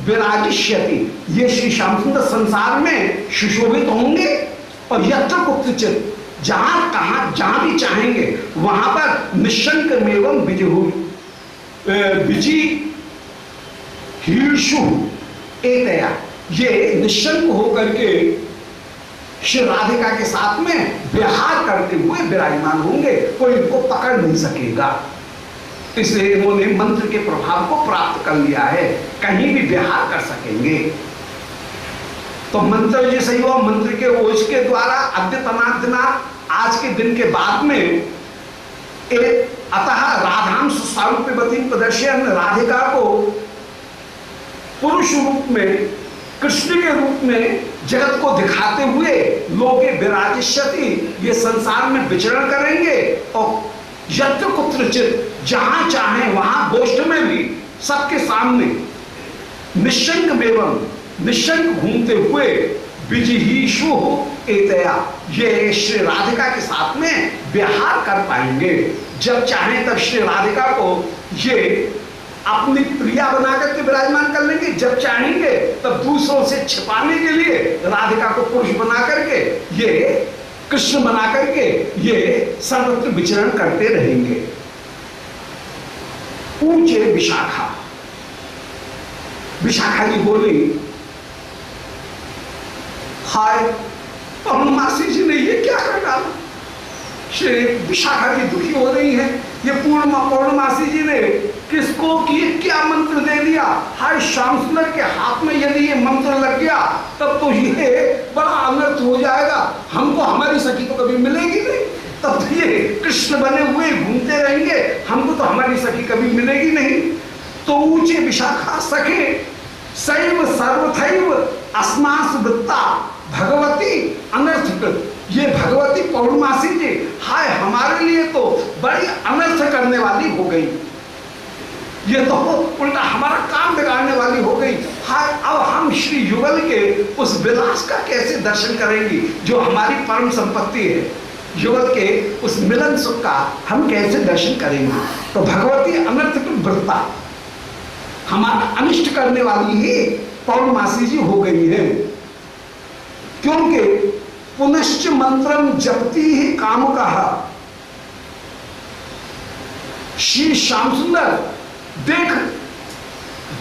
विराजिष्यति, ये श्री श्याम सुंदर संसार में सुशोभित होंगे। और यत्र कुत्रचित, जहां कहां जहां भी चाहेंगे वहां पर निशंक एवं विजी हीर्षु एतया, ये निशंक होकर के श्री राधिका के साथ में विहार करते हुए विराजमान होंगे, कोई इनको पकड़ नहीं सकेगा। इसलिए इन्होंने मंत्र के प्रभाव को प्राप्त कर लिया है, कहीं भी विहार कर सकेंगे। तो मंत्र जी सही हो, मंत्र के ओज के द्वारा अद्यतनादिना, आज के दिन के बाद में एक अतः राधाम सुस्वरूपवती प्रदर्शन, राधिका को पुरुष रूप में, कृष्ण के रूप में जगत को दिखाते हुए लोके विराजिष्यति, ये संसार में विचरण करेंगे। और यत्र कुत्रचित, जहां चाहे वहां गोष्ठ में भी सबके सामने निशंक एवं निशंक घूमते हुए विजिहीषु एतया, ये श्री राधिका के साथ में विहार कर पाएंगे। जब चाहे तब श्री राधिका को ये अपनी प्रिया बना करके विराजमान कर लेंगे, जब चाहेंगे तब दूसरों से छिपाने के लिए राधिका को पुरुष बना करके, ये कृष्ण बना करके ये सर्वत्र विचरण करते रहेंगे। ऊंचे विशाखा, विशाखा जी बोली, हाय पौर्णमासी जी ने ये क्या कर डाला। श्री विशाखा जी दुखी हो रही है, ये पौर्णमासी जी ने किसको क्या मंत्र दे दिया। हाय श्याम सुंदर के हाथ में यदि ये मंत्र लग गया तब तो ये बड़ा अनर्थ हो जाएगा, हमको हमारी सखी तो कभी मिलेगी नहीं, तब तो ये कृष्ण बने हुए घूमते रहेंगे, हमको तो हमारी सखी कभी मिलेगी नहीं। तो ऊंचे विशाखा सखे सैव सर्वथैव अस्मास वृत्ता भगवती अनर्थकृत, ये भगवती पौर्णमासी जी हाय हमारे लिए तो बड़ी अनर्थ करने वाली हो गई, ये तो उल्टा हमारा काम बिगाड़ने वाली हो गई। हाय अब हम श्री युगल के उस विलास का कैसे दर्शन करेंगे जो हमारी परम संपत्ति है, युगल के उस मिलन सुख का हम कैसे दर्शन करेंगे। तो भगवती अनर्थकृत वृत्ता, हमारा अनिष्ट करने वाली ही पौर्णमासी जी हो गई है, क्योंकि पुनश्च मंत्रम जपती ही काम कहा। श्री श्याम सुंदर देख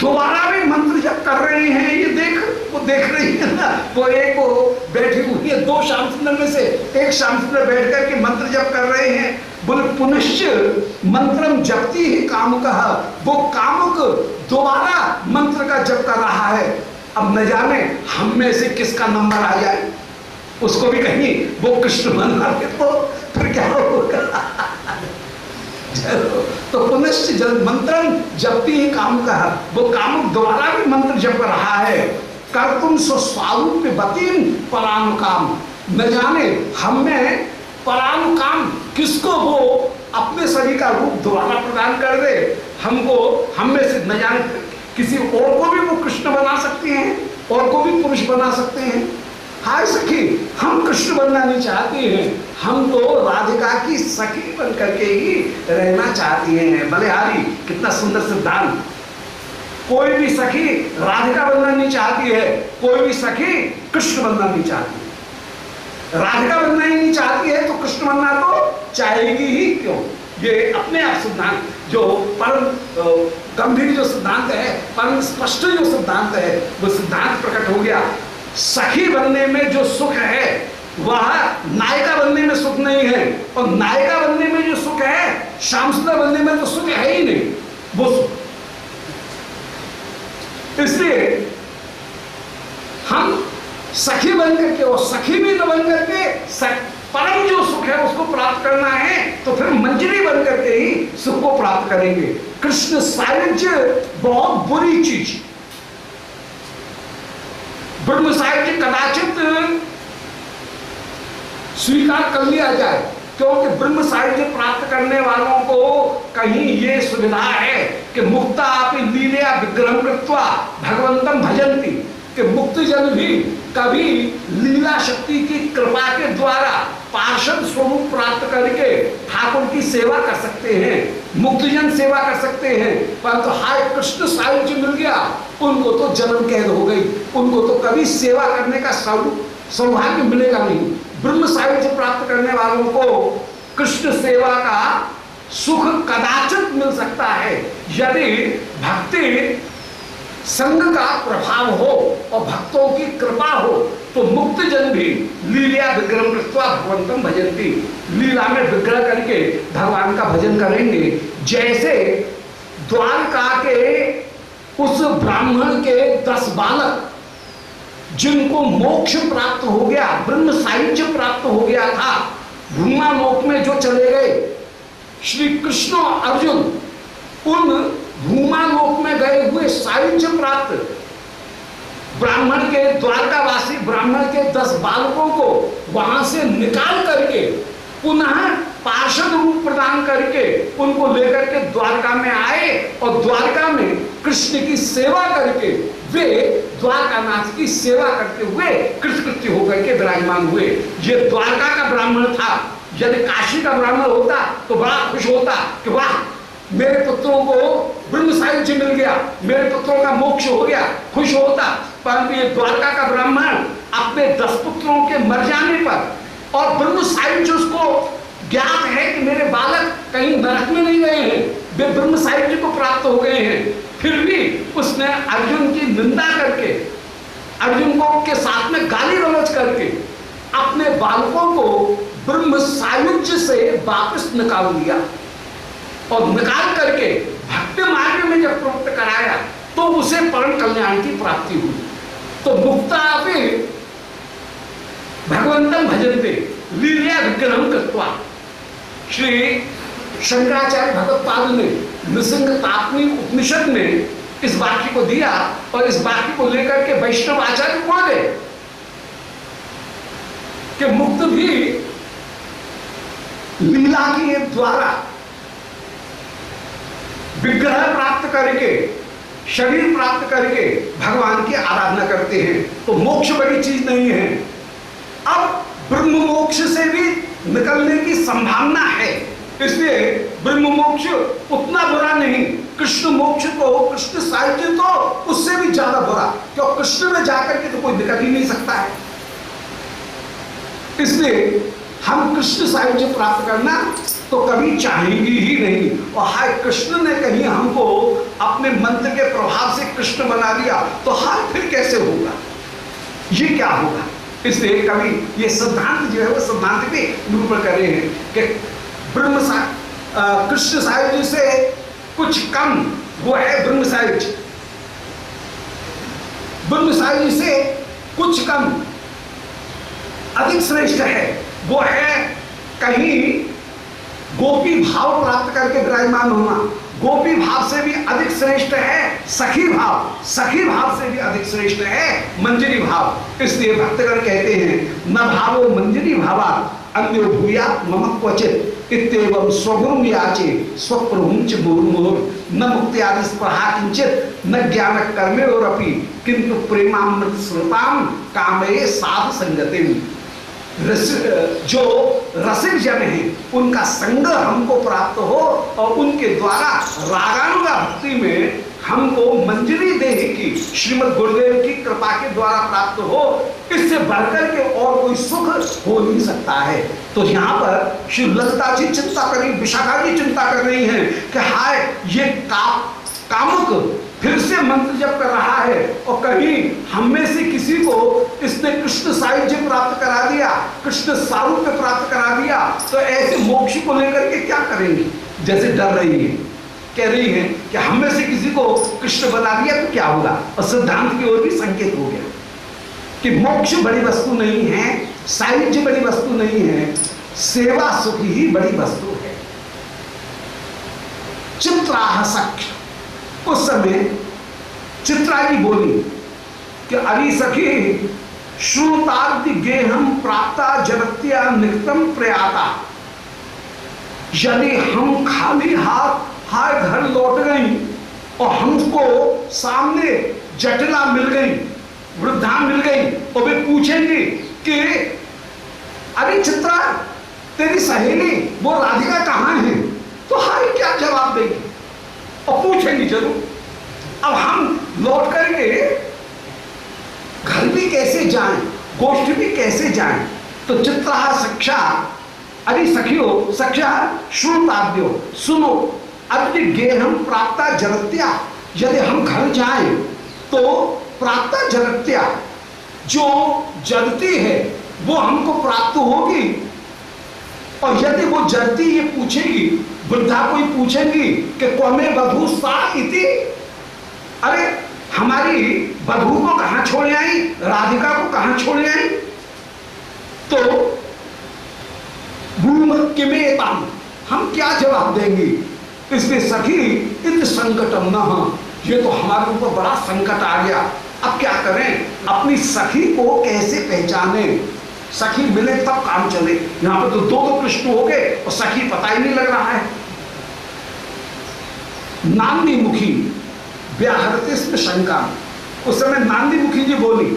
दोबारा भी मंत्र जप कर रहे हैं, ये देख वो देख रही है ना, वो एक वो बैठी हुई है, दो श्याम सुंदर में से एक श्याम सुंदर बैठ करके मंत्र जप कर रहे हैं। बोले पुनश्च मंत्रम जपती ही काम कहा, वो कामुक दोबारा मंत्र का जप कर रहा है। अब न जाने हम में से किसका नंबर आ जाए, उसको भी कहीं वो कृष्ण बना के तो फिर क्या होगा। तो पुनश्च जब मंत्रम जपती ही काम कहा, वो कामुक दोबारा भी मंत्र जप रहा है। कर तुम स्वस्वरूपवती परानुकाम, न जाने हम में परानुकाम किसको वो अपने शरीर का रूप दोबारा प्रदान कर दे, हमको हम में से न जाने किसी और को भी वो कृष्ण बना सकते हैं, और को भी पुरुष बना सकते हैं। हाय सखी, हम कृष्ण बनना नहीं चाहते हैं, हम तो राधिका की सखी बन करके ही रहना चाहती हैं। बलिहारी कितना सुंदर सिद्धांत। कोई भी सखी राधिका बनना नहीं चाहती है, कोई भी सखी कृष्ण बनना नहीं चाहती। राधिका बनना ही नहीं चाहती है तो कृष्ण बनना तो चाहेगी ही क्यों। ये अपने आप सिद्धांत जो परम गंभीर जो सिद्धांत है, परम स्पष्ट जो सिद्धांत है, वो सिद्धांत प्रकट हो गया। सखी बनने में जो सुख है वह नायिका बनने में सुख नहीं है, और नायिका बनने में जो सुख है श्याम सुंदर बनने में तो सुख है ही नहीं वो सुख। इसलिए हम सखी बन करके और सखी भी न बन करके परम जो सुख है उसको प्राप्त करना है, तो फिर मंजरी बन करके ही सुख को प्राप्त करेंगे। कृष्ण साहित्य बहुत बुरी चीज, ब्रह्म साहित्य कदाचित स्वीकार कर लिया जाए, क्योंकि ब्रह्म साहित्य प्राप्त करने वालों को कहीं ये सुविधा है कि मुक्ता अपि लीलया विग्रहं कृत्वा भगवंतं भजन्ति, कि मुक्त जन भी कभी लीला शक्ति की कृपा के द्वारा पार्षद स्वरूप प्राप्त करके ठाकुर की सेवा कर सकते हैं, मुक्तजन सेवा कर सकते हैं। परंतु हाय कृष्ण सायुज्य मिल गया, उनको तो जन्म कैद हो गई, उनको तो कभी सेवा करने का सौभाग्य मिलेगा नहीं। ब्रह्म सायुज्य प्राप्त करने वालों को कृष्ण सेवा का सुख कदाचित मिल सकता है यदि भक्ति संग का प्रभाव हो और भक्तों की कृपा हो, तो मुक्त जन भी लीला विग्रह कृत्वा भगवंतम भजन्ति, लीला में विग्रह करके भगवान का भजन करेंगे। जैसे द्वारका के उस ब्राह्मण के 10 बालक जिनको मोक्ष प्राप्त हो गया, ब्रह्म सायुज्य प्राप्त हो गया था, भूमा लोक में जो चले गए, श्री कृष्ण और अर्जुन उन भूमा लोक में गए हुए सायुज्य प्राप्त ब्राह्मण के, द्वारकावासी ब्राह्मण के 10 बालकों को वहां से निकाल करके पुनः पार्षद रूप प्रदान करके उनको लेकर के द्वारका में आए और द्वारका में कृष्ण की सेवा करके वे द्वारकानाथ की सेवा करते हुए कृतकृत्य होकर के विराजमान हुए। ये द्वारका का ब्राह्मण था। यदि काशी का ब्राह्मण होता तो बड़ा खुश होता कि वाह, मेरे पुत्रों को ब्रह्म सायुज्य मिल गया, मेरे पुत्रों का मोक्ष हो गया, खुश होता। परंतु ये द्वारका का ब्राह्मण अपने 10 पुत्रों के मर जाने पर और ब्रह्म सायुज्य उसको ज्ञात है कि मेरे बालक कहीं नरक में नहीं गए हैं, वे ब्रह्म सायुज्य को प्राप्त हो गए हैं, फिर भी उसने अर्जुन की निंदा करके, अर्जुन को के साथ में गाली गलौज करके अपने बालकों को ब्रह्म सायुज्य से वापस निकाल लिया और निकाल करके भक्ति मार्ग में जब प्रवृत्त कराया तो उसे परम कल्याण की प्राप्ति हुई। तो मुक्ता भी भगवंतम भजन्ते लीला विग्रहम कृत्वा। श्री शंकराचार्य भगवत्पाद ने नृसिंह तापनी उपनिषद में इस वाक्य को दिया और इस वाक्य को लेकर के वैष्णव आचार्य बोले कि मुक्त भी लीला के द्वारा विग्रह प्राप्त करके, शरीर प्राप्त करके भगवान की आराधना करते हैं। तो मोक्ष बड़ी चीज नहीं है। अब ब्रह्म मोक्ष से भी निकलने की संभावना है, इसलिए ब्रह्म मोक्ष उतना बुरा नहीं। कृष्ण मोक्ष को, कृष्ण साहित्य तो उससे भी ज्यादा बुरा, क्यों कृष्ण में जाकर के तो कोई निकल ही नहीं सकता है। इसलिए हम कृष्ण साहित्य प्राप्त करना तो कभी चाहेंगे ही नहीं। और हाय कृष्ण ने कहीं हमको अपने मंत्र के प्रभाव से कृष्ण बना दिया तो हाय फिर कैसे होगा, ये क्या होगा। इसलिए कभी ये सिद्धांत जो है वो सिद्धांत भी निरूपण कर रहे हैं कि ब्रह्म कृष्ण साहित्य से कुछ कम वो है ब्रह्म साहित्य, ब्रह्म साहित्य से कुछ कम अधिक श्रेष्ठ है वो है कहीं गोपी भाव प्राप्त करके विराजमान होना। गोपी भाव से भी अधिक श्रेष्ठ है सखी भाव, सखी भाव से भी अधिक श्रेष्ठ है मंजरी भाव। इसलिए भक्तगण कहते हैं न भावो मंजरी भावा अन्यो भूया मम क्वचित इत्येवं स्वगुरुं याचे स्वप्रभुं च मुहुर्मुहुः न मुक्त्यादि स्पृहा किंचित न ज्ञान कर्मेणोरपि किंतु प्रेमामृत श्रुतां कामये साध संगतिं। जो रसिक जन है उनका संग हमको प्राप्त हो और उनके द्वारा रागानुगा भक्ति में हमको मंजरी देह की श्रीमद् गुरुदेव की कृपा के द्वारा प्राप्त हो, इससे बढ़कर के और कोई सुख हो नहीं सकता है। तो यहाँ पर श्री ललिता जी चिंता कर रही, विशाखा जी चिंता कर रही हैं कि हाय ये कामुक फिर से मंत्र जप कर रहा है और कहीं हम में से किसी को इसने कृष्ण सायुज्य प्राप्त करा दिया, कृष्ण सारूप्य प्राप्त करा दिया, तो ऐसे मोक्ष को लेकर के क्या करेंगे। जैसे डर रही है, कह रही है कि हम में से किसी को कृष्ण बना दिया तो क्या होगा। और सिद्धांत की ओर भी संकेत हो गया कि मोक्ष बड़ी वस्तु नहीं है, सायुज्य बड़ी वस्तु नहीं है, सेवा सुख ही बड़ी वस्तु है। चित्राह सख्य, उस समय चित्रा जी बोली कि अरे सखी श्रुतार्ति गेहम प्राप्ता जगत्या निकटम प्रयाता। यदि हम खाली हाथ घर लौट गई और हमको सामने जटिला मिल गई, वृद्धा मिल गई और वे पूछेंगे कि अरे चित्रा, तेरी सहेली वो राधिका कहाँ है? तो हाय क्या जवाब देगी? और पूछेंगी जरूर। अब हम लौट करके घर भी कैसे जाएं, गोष्ठ भी कैसे जाएं? तो चित्रा सख्या, अरे सखियो सख्या श्रुताद्यो, सुनो, अब गेहम प्राप्ता जरत्या, यदि हम घर जाएं तो प्राप्ता जरत्या, जो जरती है वो हमको प्राप्त होगी। और यदि वो जरती ये पूछेगी, वृद्धा कोई पूछेगी कि क्वमे वधू सा इति, अरे हमारी वधू को कहां छोड़ आई, राधिका को कहां छोड़ आई? तो भूमक्यमेताम, हम क्या जवाब देंगे? इसलिए सखी इत संकटम न, ये तो हमारे ऊपर बड़ा संकट आ गया। अब क्या करें? अपनी सखी को कैसे पहचाने? सखी मिले तब काम चले। यहां पर तो दो कृष्ण हो गए और सखी पता ही नहीं लग रहा है। नांदी मुखी व्याहरते शंका, उस समय नांदी मुखी जी बोली,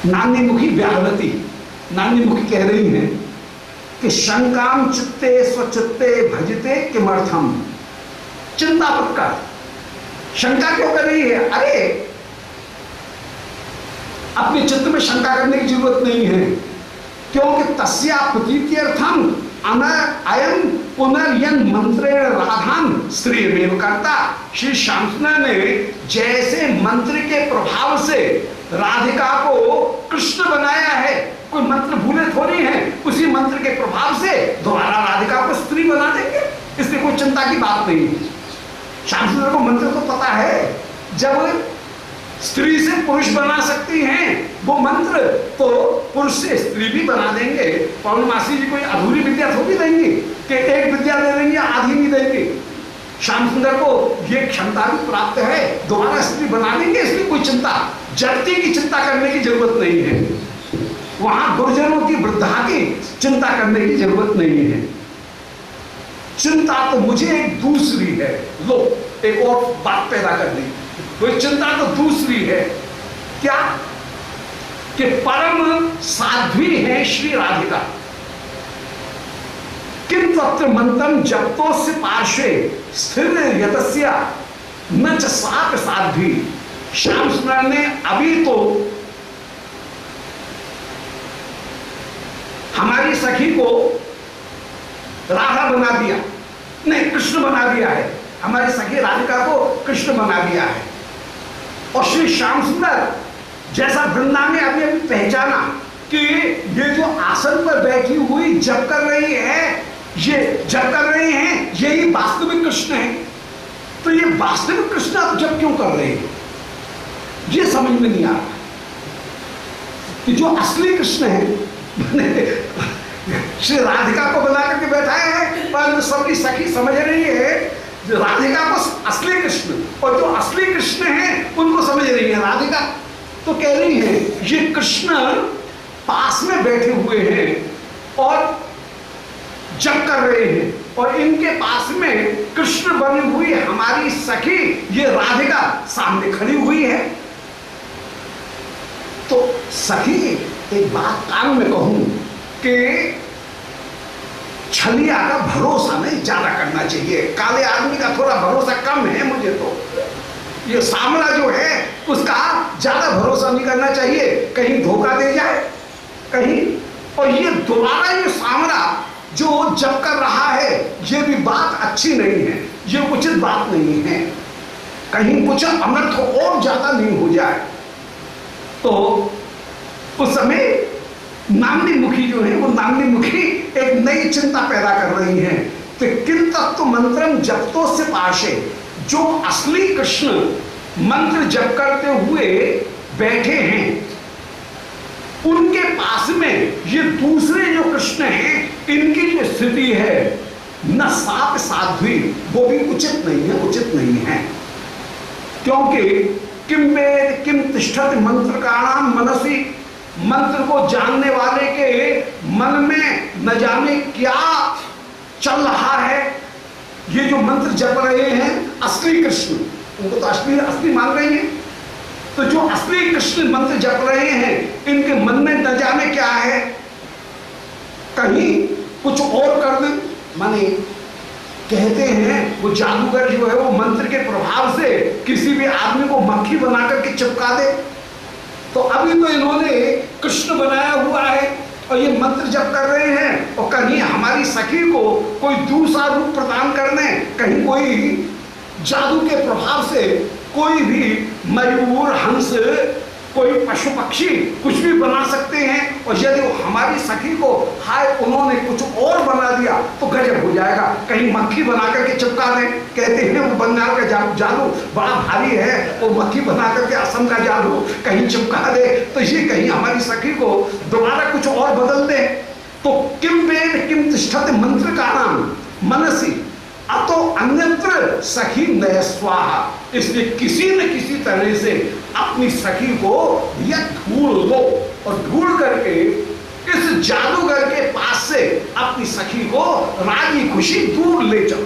नांदी मुखी व्याहरती, नांदी मुखी कह रही हैं कि शंकाम चित्ते स्वचित्ते भजते किमर्थम, चिंता मत कर, शंका क्यों कर रही है? अरे अपने चित्त में शंका करने की जरूरत नहीं है, क्योंकि तस्या प्रतीत्यर्थम अयम पुनर्यन मंत्रेण राधान स्त्रीमेव करता। श्री श्याम सुंदर ने जैसे मंत्र के प्रभाव से राधिका को कृष्ण बनाया है, कोई मंत्र भूले थोड़ी है, उसी मंत्र के प्रभाव से दोबारा राधिका को स्त्री बना देंगे, इसलिए कोई चिंता की बात नहीं है। श्याम सुंदर को मंत्र तो पता है, जब स्त्री से पुरुष बना सकती हैं वो मंत्र, तो पुरुष से स्त्री भी बना देंगे। पौर्णमासी जी कोई अधूरी विद्या थोड़ी देंगी कि एक विद्या दे देंगे आधी नहीं देंगे। श्याम सुंदर को ये क्षमता भी प्राप्त है, दोबारा स्त्री बना देंगे, इसलिए कोई चिंता, जड़ती की चिंता करने की जरूरत नहीं है। वहां गुरुजनों की, वृद्धा की चिंता करने की जरूरत नहीं है। चिंता तो मुझे एक दूसरी है। लो एक और बात पैदा कर दी, कोई चिंता तो दूसरी है। क्या? कि परम साध्वी है श्री राधिका, किम तत्र मंत्रम जपतो से पार्श्वे स्थिर यतस्या न च सात साध्वी। श्याम सुंदर ने अभी तो हमारी सखी को राधा बना दिया, नहीं कृष्ण बना दिया है, हमारी सखी राधिका को कृष्ण बना दिया है। और श्री श्याम सुंदर जैसा वृंदा में अभी अभी पहचाना कि ये जो आसन पर बैठी हुई जप कर रही है, ये जप कर रहे हैं, यही वास्तविक कृष्ण है। तो ये वास्तविक कृष्ण आप जप क्यों कर रहे हैं, ये समझ में नहीं आ रहा कि जो असली कृष्ण है श्री राधिका को बना करके बैठाए हैं, पर सबकी सखी समझ रही है राधिका को असली कृष्ण, और जो असली कृष्ण हैं उनको समझ रही है राधिका। तो कह रही है ये कृष्ण पास में बैठे हुए हैं और जप कर रहे हैं, और इनके पास में कृष्ण बनी हुई हमारी सखी ये राधिका सामने खड़ी हुई है। तो सखी एक बात कान में कहूं कि छलिया का भरोसा नहीं ज्यादा करना चाहिए, काले आदमी का थोड़ा भरोसा कम है मुझे। तो ये सामला जो है उसका ज्यादा भरोसा नहीं करना चाहिए, कहीं धोखा दे जाए कहीं। और ये दोबारा ये सामला जो जप कर रहा है, ये भी बात अच्छी नहीं है, ये उचित बात नहीं है, कहीं कुछ अनर्थ और ज्यादा नहीं हो जाए। तो उस समय नांदी मुखी जो है, वो नांदी मुखी एक नई चिंता पैदा कर रही है। तो किन तत्व मंत्रम जपतो से पाशे, जो असली कृष्ण मंत्र जप करते हुए बैठे हैं, उनके पास में ये दूसरे जो कृष्ण हैं, इनकी जो स्थिति है न सात साध्वी, वो भी उचित नहीं है, उचित नहीं है। क्योंकि किम वेद किम तिष्ठति मंत्र का नाम मनसी, मंत्र को जानने वाले के मन में न जाने क्या चल रहा है। ये जो मंत्र जप रहे हैं असली कृष्ण, उनको तो असली मान रहे हैं, तो जो असली कृष्ण मंत्र जप रहे हैं इनके मन में न जाने क्या है। कहीं कुछ और कर दें। माने कहते हैं वो जादूगर जो है वो मंत्र के प्रभाव से किसी भी आदमी को मक्खी बना करके चिपका दे। तो अभी तो इन्होंने कृष्ण बनाया हुआ है और ये मंत्र जप कर रहे हैं, और कहीं हमारी सखी को कोई दूसरा रूप प्रदान करने, कहीं कोई जादू के प्रभाव से कोई भी मयूर, हंस, कोई पशु पक्षी कुछ भी बना सकते हैं। और यदि वो हमारी सखी को हाय उन्होंने कुछ और बना दिया तो गजब हो जाएगा। कहीं मक्खी बना करके चिपका दें, कहते हैं वो बंगाल का जादू बड़ा भारी है, वो मक्खी बना करके असम का जादू कहीं चिपका दे, तो ये कहीं हमारी सखी को दोबारा कुछ और बदल दे। तो किम वेद किम तिष्ठते मंत्र का नाम मनसी अतो अन्यत्र सखी नय स्वाहा। इसलिए किसी न किसी तरह से अपनी सखी को या ढूंढ लो और ढूंढ करके इस जादूगर के पास से अपनी सखी को राजी खुशी दूर ले जाओ।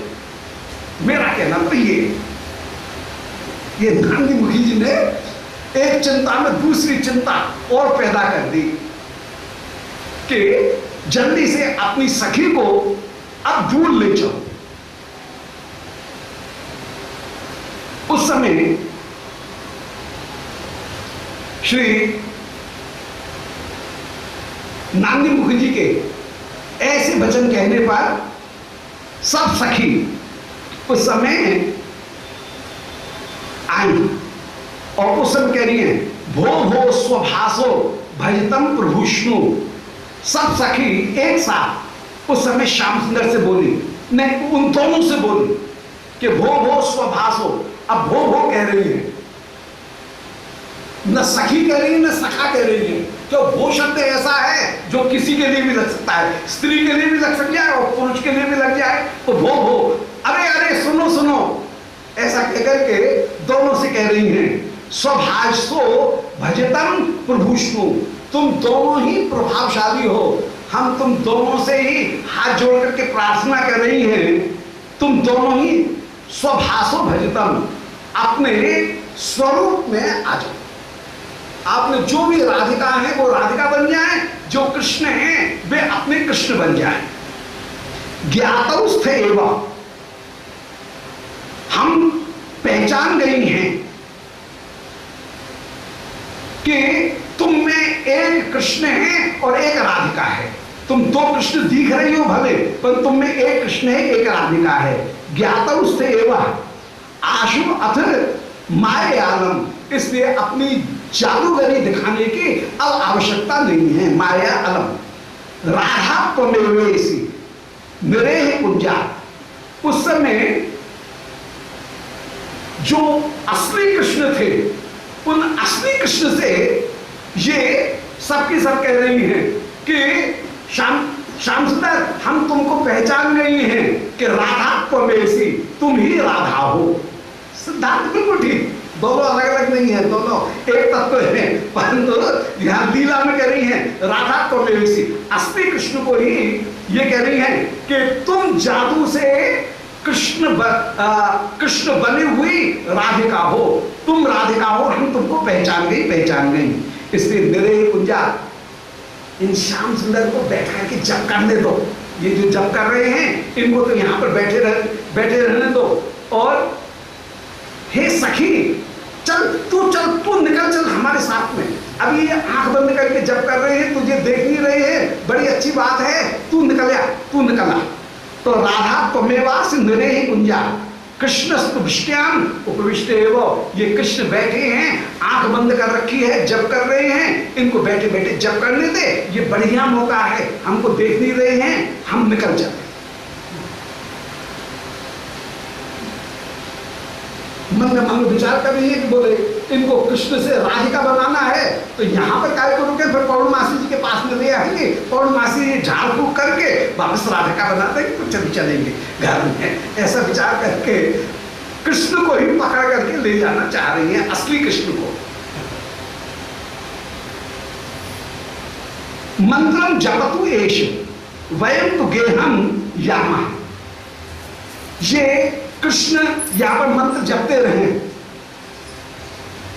मेरा कहना तो ये नांदी मुखी जी ने एक चिंता में दूसरी चिंता और पैदा कर दी कि जल्दी से अपनी सखी को अब दूर ले जाओ। उस समय श्री नांदी मुखी जी के ऐसे वचन कहने पर सब सखी उस समय आई और उस समय कह रही है भो भो स्वभासो भजतम प्रभुष्णु। सब सखी एक साथ उस समय श्याम सुंदर से बोली, नहीं उन दोनों से बोली कि भो भो स्वभासो। अब भो भो कह रही है, न सखी कह रही है न सखा कह रही है। तो भो शब्द ऐसा है जो किसी के लिए भी लग सकता है, स्त्री के लिए भी लग सकता है और पुरुष के लिए भी लग जाए। तो भो भो, अरे अरे सुनो सुनो, ऐसा कहकर के दोनों से कह रही हैं स्वभाषो भजतम प्रभुष्णु। तुम दोनों ही प्रभावशाली हो, हम तुम दोनों से ही हाथ जोड़ करके प्रार्थना कर रही हैं, तुम दोनों ही स्वभाषो भजतम, अपने स्वरूप में आ जाओ। आपने जो भी राधिका है वो राधिका बन जाए, जो कृष्ण हैं वे अपने कृष्ण बन जाए। ज्ञातौस्थे एवं, हम पहचान गई हैं कि तुम में एक कृष्ण है और एक राधिका है। तुम दो कृष्ण दिख रही हो भले, पर तुम में एक कृष्ण है एक राधिका है। ज्ञातौस्थे एवं आशु अथ मायालम, इसलिए अपनी जादूगरी दिखाने की अब आवश्यकता नहीं है। माया अलम राधा त्वमेवेसी निरेह कुंजा। उस समय जो असली कृष्ण थे उन असली कृष्ण से ये सबकी सब कह रही हैं कि श्याम सुंदर हम तुमको पहचान गई हैं कि राधा त्वमेवेसी, तुम ही राधा हो। सिद्धांत बिल्कुल ठीक, दोनों अलग अलग नहीं है, दोनों एक तत्व है, परंतु यहां लीला में कह रही हैं राधा त्वमेवेसी। असली कृष्ण को ही ये कह रही हैं कि तुम जादू से कृष्ण बनी हुई राधिका हो, तुम राधिका हो, हम तुमको पहचान गई। इसलिए निरेह कुंजा, इन श्याम सुंदर को बैठा के जप करने दो। ये जो जप कर रहे हैं इनको तो यहाँ पर बैठे रहने दो। और हे सखी चल तू निकल चल हमारे साथ में। अभी ये आंख बंद करके जप कर रहे हैं, तुझे देख नहीं रहे हैं, बड़ी अच्छी बात है, तू निकला। तो राधा त्वमेवास निरेह कुंजा कृष्णस्तुभ्याम उपविष्टेव। ये कृष्ण बैठे हैं, आंख बंद कर रखी है, जप कर रहे हैं, इनको बैठे बैठे जप करने दे, ये बढ़िया मौका है, हमको देख नहीं रहे हैं, हम निकल जाते। मन में मन विचार कर रही है कि बोले इनको कृष्ण से राधिका बनाना है तो यहाँ पर काय को रुके, फिर पौर्णमासी जी के पास में ले आएंगे, पौर्णमासी जी झाड़ फूक करके वापस राधिका बना देंगे तो चलेंगे घर में। ऐसा विचार करके कृष्ण को ही पकड़ करके ले जाना चाह रही है, असली कृष्ण को। मंत्रम जपतु एष वयम तु गेहम यामा। ये कृष्ण यहां पर मंत्र जपते रहे,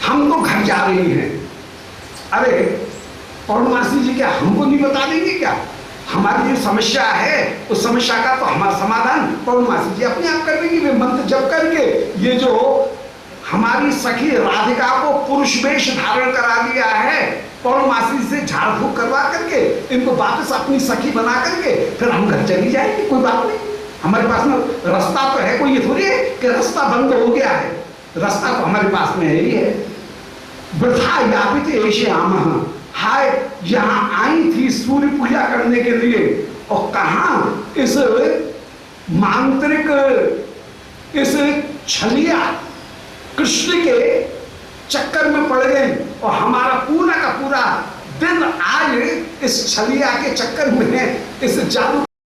हम तो घर जा रही हैं। अरे पौर्णमासी जी क्या हमको नहीं बता देंगे क्या हमारी जो समस्या है उस समस्या का तो हमारा समाधान पौर्णमासी जी अपने आप कर देंगी। वे मंत्र जप करके ये जो हमारी सखी राधिका को पुरुष वेश धारण करा दिया है, पौर्णमासी से झाड़ फूक करवा करके इनको वापस अपनी सखी बना करके फिर हम घर चली जाएंगे। कोई बात नहीं, हमारे पास में रास्ता तो है, कोई ये थोड़ी है कि रास्ता बंद हो गया है, रास्ता तो हमारे पास में है ही है। वृथा यापित ऐसे आम, हाय यहाँ आई थी सूर्य पूजा करने के लिए और कहा इस मांत्रिक इस छलिया कृष्ण के चक्कर में पड़ गई और हमारा पूरा का पूरा दिन आज इस छलिया के चक्कर में, इस जादू